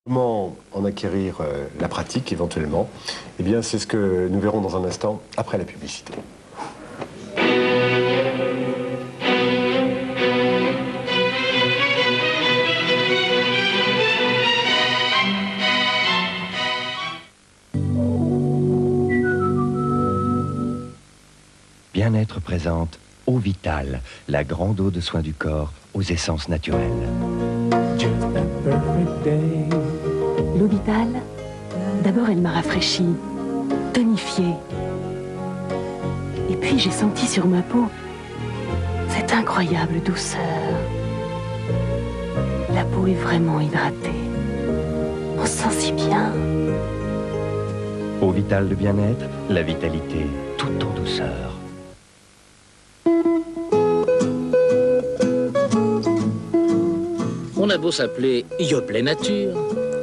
Comment en acquérir la pratique éventuellement? Eh bien, c'est ce que nous verrons dans un instant après la publicité. Bien-être présente Eau Vitale, la grande eau de soin du corps aux essences naturelles. L'eau Vitale, d'abord elle m'a rafraîchi, tonifiée. Et puis j'ai senti sur ma peau cette incroyable douceur. La peau est vraiment hydratée. On se sent si bien. Eau Vitale de bien-être, la vitalité tout en douceur. On a beau s'appeler Yoplait Nature,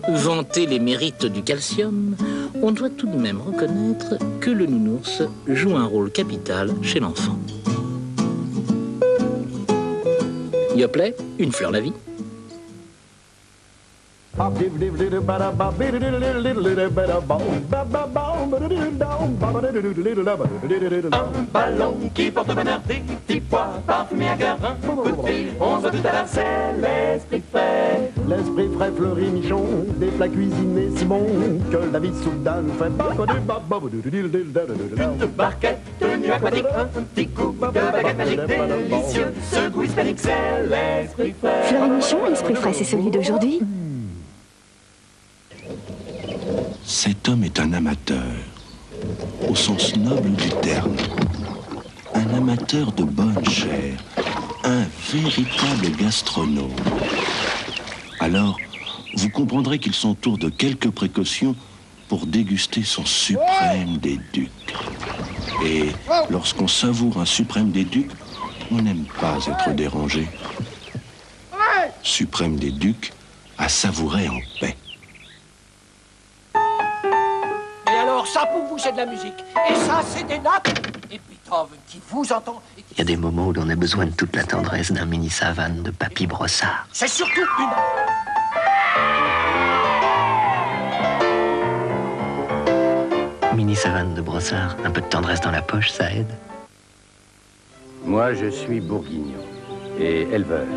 vanter les mérites du calcium, on doit tout de même reconnaître que le nounours joue un rôle capital chez l'enfant. Yoplait, une fleur la vie. Un ballon qui porte bonheur, des petits pois parfumés à grains. Coup de fil, on se voit tout à l'heure, c'est l'esprit frais. L'esprit frais fleurit michon, des plats cuisinés si bons que la vie soudain nous fait. Une barquette de nuit aquatique, un petit coup de baguette magique délicieux. Ce goût hispanique, c'est l'esprit frais. Fleur et Michon, l'esprit frais, c'est celui d'aujourd'hui. Cet homme est un amateur, au sens noble du terme. Un amateur de bonne chair, un véritable gastronome. Alors, vous comprendrez qu'il s'entoure de quelques précautions pour déguster son suprême des ducs. Et lorsqu'on savoure un suprême des ducs, on n'aime pas être dérangé. Suprême des ducs à savourer en paix. Ça, pour vous, c'est de la musique. Et ça, c'est des notes. Et Beethoven qui vous entend. Il y a des moments où l'on a besoin de toute la tendresse d'un mini savane de Papy Brossard. C'est surtout une... Mini savane de Brossard, un peu de tendresse dans la poche, ça aide. Moi, je suis bourguignon et éleveur.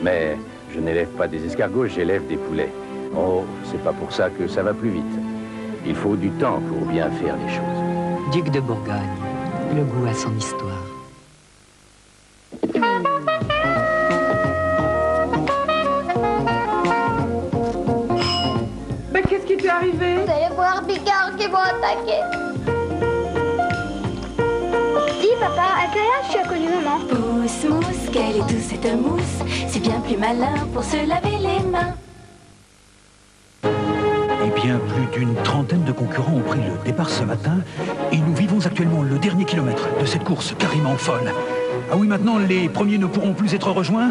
Mais je n'élève pas des escargots, j'élève des poulets. Oh, c'est pas pour ça que ça va plus vite. Il faut du temps pour bien faire les choses. Duc de Bourgogne, le goût à son histoire. Mais qu'est-ce qui t'est arrivé? Vous allez voir Bigard qui vont attaquer. Dis papa, à quelle heure tu as connu maman? Pousse mousse, qu'elle est douce cette mousse. C'est bien plus malin pour se laver les mains. Plus d'une trentaine de concurrents ont pris le départ ce matin et nous vivons actuellement le dernier kilomètre de cette course carrément folle. Ah oui, maintenant les premiers ne pourront plus être rejoints.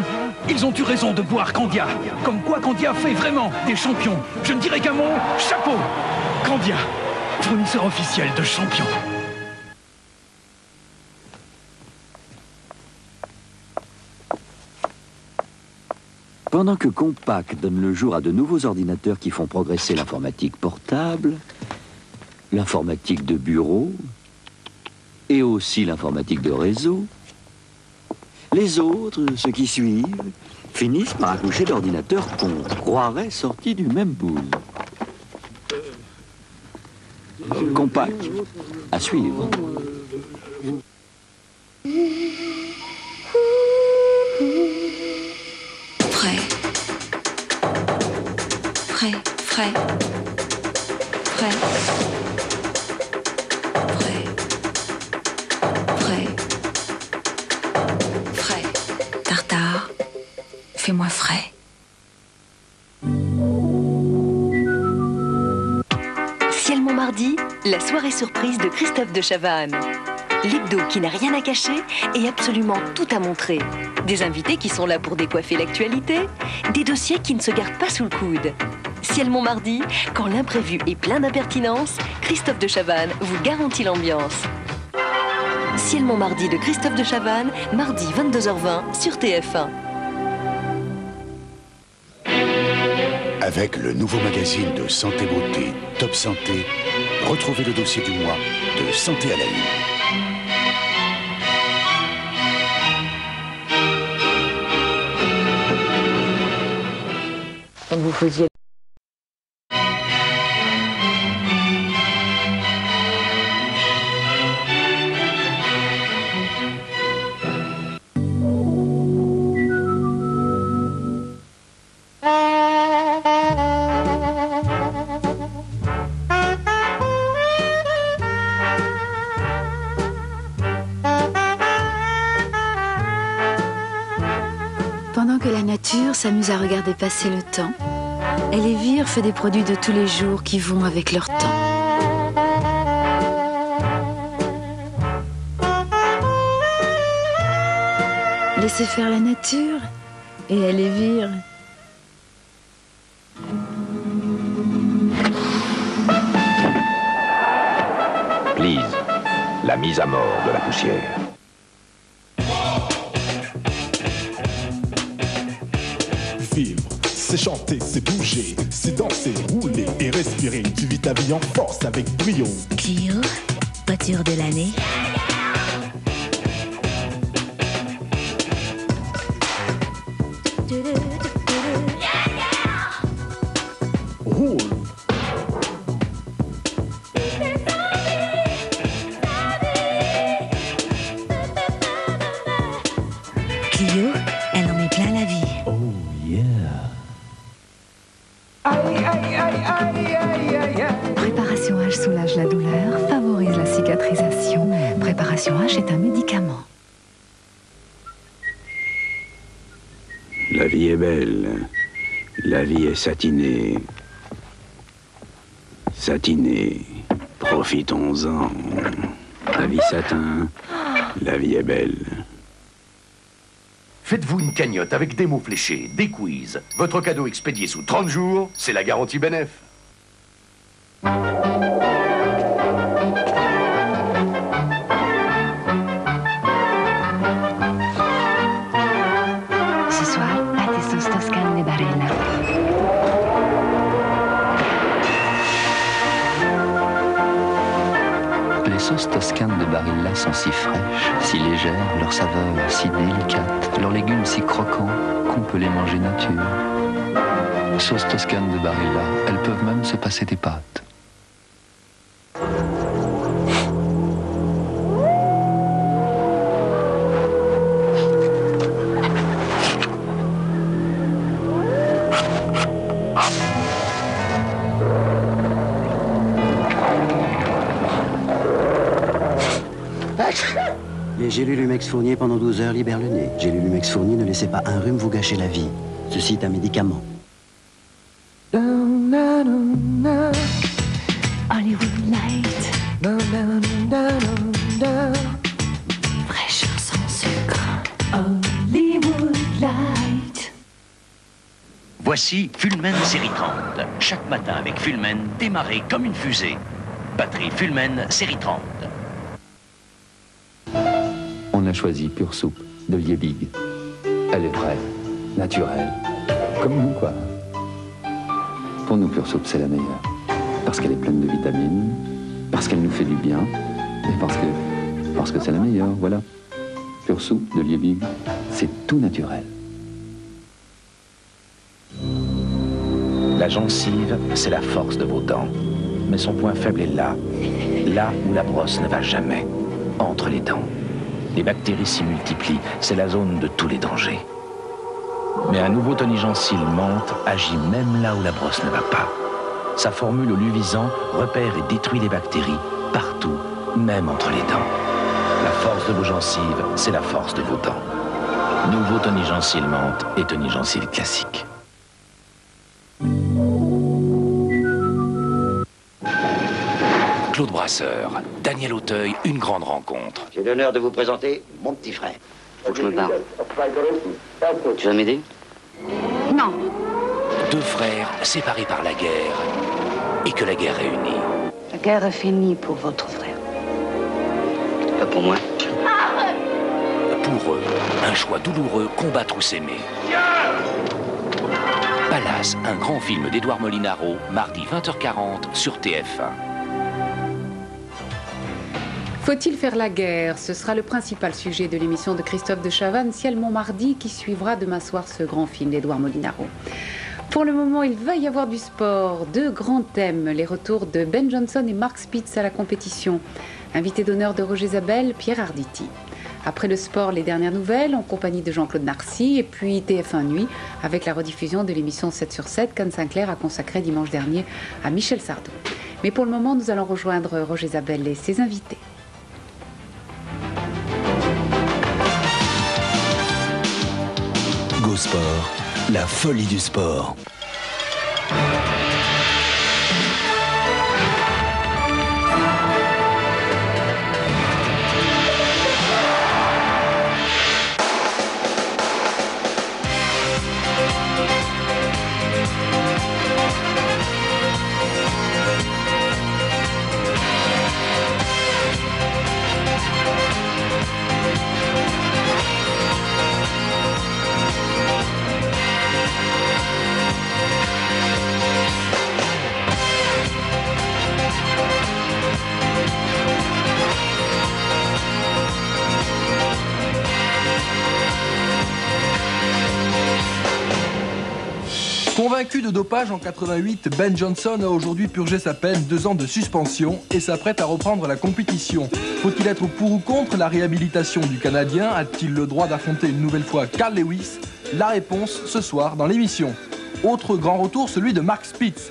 Ils ont eu raison de boire Candia. Comme quoi Candia fait vraiment des champions. Je ne dirais qu'un mot, chapeau. Candia, fournisseur officiel de champions. Pendant que Compaq donne le jour à de nouveaux ordinateurs qui font progresser l'informatique portable, l'informatique de bureau et aussi l'informatique de réseau, les autres, ceux qui suivent, finissent par accoucher d'ordinateurs qu'on croirait sortis du même boule. Compaq, à suivre. Frais. Frais. Frais. Frais. Frais. Frais. Tartare. Fais-moi frais. Ciel Montmardi, la soirée surprise de Christophe de Chavannes. L'hebdo qui n'a rien à cacher et absolument tout à montrer. Des invités qui sont là pour décoiffer l'actualité, des dossiers qui ne se gardent pas sous le coude. Ciel Montmardi, quand l'imprévu est plein d'impertinence, Christophe de Chavannes vous garantit l'ambiance. Ciel Montmardi de Christophe de Chavannes, mardi 22h20 sur TF1. Avec le nouveau magazine de Santé Beauté, Top Santé, retrouvez le dossier du mois de Santé à la Une. Quand vous faisiez... Pendant que la nature s'amuse à regarder passer le temps, Elvire fait des produits de tous les jours qui vont avec leur temps. Laissez faire la nature et Elvire. Please, la mise à mort de la poussière. Vivre, c'est chanter, c'est bouger, c'est danser, rouler et respirer. Tu vis ta vie en force avec brio. Clio, voiture de l'année. Roule. Clio, elle en met plein la vie. Oh yeah. Préparation H soulage la douleur, favorise la cicatrisation. Préparation H est un médicament. La vie est belle. La vie est satinée. Satinée. Profitons-en. La vie satin. La vie est belle. Faites-vous une cagnotte avec des mots fléchés, des quiz. Votre cadeau expédié sous 30 jours, c'est la garantie Benef. Ce soir, pâte et sauce toscane de Barilla. Les sauces toscanes de Barilla sont si fraîches, si légères, leur saveur si délicate, leurs légumes si croquants qu'on peut les manger nature. Sauce toscane de Barilla, elles peuvent même se passer des pâtes. Les gélules Humex Fournier pendant 12 heures libèrent le nez. Gélules Humex Fournier, ne laissez pas un rhume vous gâcher la vie. Ceci est un médicament. Hollywood Light. Fraîcheur sans sucre. Hollywood Light. Voici Fullman série 30. Chaque matin avec Fullman, démarrez comme une fusée. Batterie Fullman série 30. On a choisi Pure Soupe de Liebig. Elle est vraie, naturelle, comme nous quoi. Pour nous, Pure Soupe, c'est la meilleure. Parce qu'elle est pleine de vitamines, parce qu'elle nous fait du bien, et parce que c'est la meilleure, voilà. Pure Soupe de Liebig, c'est tout naturel. La gencive, c'est la force de vos dents. Mais son point faible est là où la brosse ne va jamais, entre les dents. Les bactéries s'y multiplient, c'est la zone de tous les dangers. Mais un nouveau tonigencile menthe agit même là où la brosse ne va pas. Sa formule au luvisant repère et détruit les bactéries partout, même entre les dents. La force de vos gencives, c'est la force de vos dents. Nouveau tonigencile menthe et tonigencile classique. Claude Brasseur, Daniel Auteuil, une grande rencontre. J'ai l'honneur de vous présenter mon petit frère. Faut que je me parle. Tu vas m'aider? Non. Deux frères séparés par la guerre et que la guerre réunit. La guerre est finie pour votre frère. Pas pour moi. Pour eux, un choix douloureux, combattre ou s'aimer. Palace, un grand film d'Édouard Molinaro, mardi 20h40 sur TF1. Faut-il faire la guerre? Ce sera le principal sujet de l'émission de Christophe de Chavannes, Ciel mon mardi, qui suivra demain soir ce grand film d'Édouard Molinaro. Pour le moment, il va y avoir du sport. Deux grands thèmes, les retours de Ben Johnson et Mark Spitz à la compétition. Invité d'honneur de Roger Zabel, Pierre Arditi. Après le sport, les dernières nouvelles en compagnie de Jean-Claude Narcy et puis TF1 Nuit avec la rediffusion de l'émission 7 sur 7 qu'Anne Sinclair a consacrée dimanche dernier à Michel Sardou. Mais pour le moment, nous allons rejoindre Roger Zabel et ses invités. Go Sport, la folie du sport. Convaincu de dopage en 88, Ben Johnson a aujourd'hui purgé sa peine, 2 ans de suspension, et s'apprête à reprendre la compétition. Faut-il être pour ou contre la réhabilitation du Canadien? A-t-il le droit d'affronter une nouvelle fois Carl Lewis? La réponse ce soir dans l'émission. Autre grand retour, celui de Mark Spitz.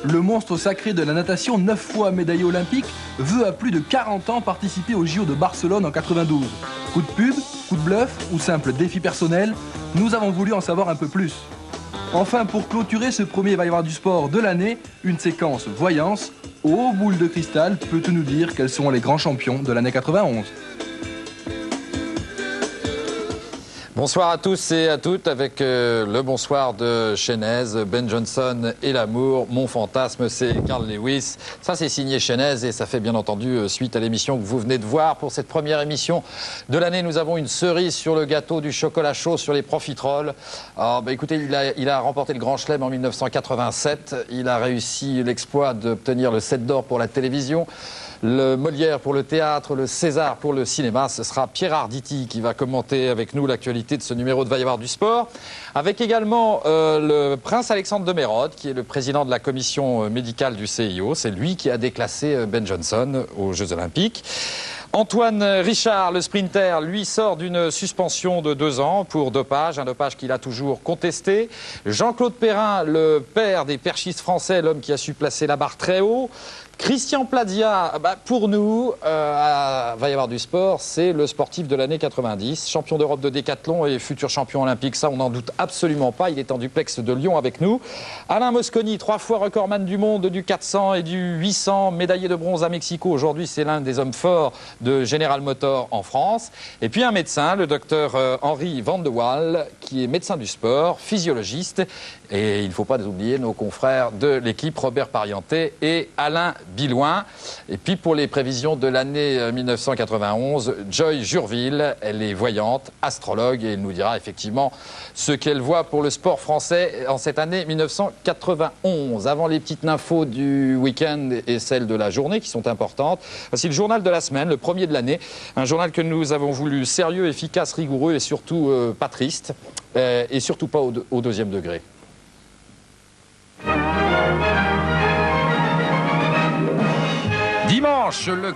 Le monstre sacré de la natation, 9 fois médaillé olympique, veut à plus de 40 ans participer aux JO de Barcelone en 92. Coup de pub, coup de bluff ou simple défi personnel? Nous avons voulu en savoir un peu plus. Enfin, pour clôturer ce premier Va y avoir du sport de l'année, une séquence voyance. Oh, boule de cristal, peux-tu nous dire quels sont les grands champions de l'année 91? Bonsoir à tous et à toutes avec le bonsoir de Chaynez, Ben Johnson et l'amour. Mon fantasme, c'est Carl Lewis. Ça, c'est signé Chaynez et ça fait bien entendu suite à l'émission que vous venez de voir. Pour cette première émission de l'année, nous avons une cerise sur le gâteau du chocolat chaud sur les profiteroles. Alors, écoutez, il a remporté le Grand Chelem en 1987. Il a réussi l'exploit d'obtenir le 7 d'or pour la télévision, le Molière pour le théâtre, le César pour le cinéma. Ce sera Pierre Arditi qui va commenter avec nous l'actualité de ce numéro de Va y avoir du sport, avec également le prince Alexandre de Mérode, qui est le président de la commission médicale du CIO. C'est lui qui a déclassé Ben Johnson aux Jeux Olympiques. Antoine Richard, le sprinter, lui sort d'une suspension de 2 ans pour dopage, un dopage qu'il a toujours contesté. Jean-Claude Perrin, le père des perchistes français, l'homme qui a su placer la barre très haut. Christian Plazia, pour nous, va y avoir du sport, c'est le sportif de l'année 90, champion d'Europe de décathlon et futur champion olympique, ça on n'en doute absolument pas, il est en duplex de Lyon avec nous. Alain Mosconi, 3 fois recordman du monde du 400 et du 800, médaillé de bronze à Mexico, aujourd'hui c'est l'un des hommes forts de General Motors en France. Et puis un médecin, le docteur Henri Van de Waal, qui est médecin du sport, physiologiste, et il ne faut pas oublier nos confrères de l'équipe, Robert Parienté et Alain Bilouin. Et puis pour les prévisions de l'année 1991, Joy Jurville, elle est voyante, astrologue, et elle nous dira effectivement ce qu'elle voit pour le sport français en cette année 1991. Avant les petites infos du week-end et celles de la journée qui sont importantes, voici le journal de la semaine, le premier de l'année, un journal que nous avons voulu sérieux, efficace, rigoureux et surtout pas triste, et surtout pas au deuxième degré. Dimanche, le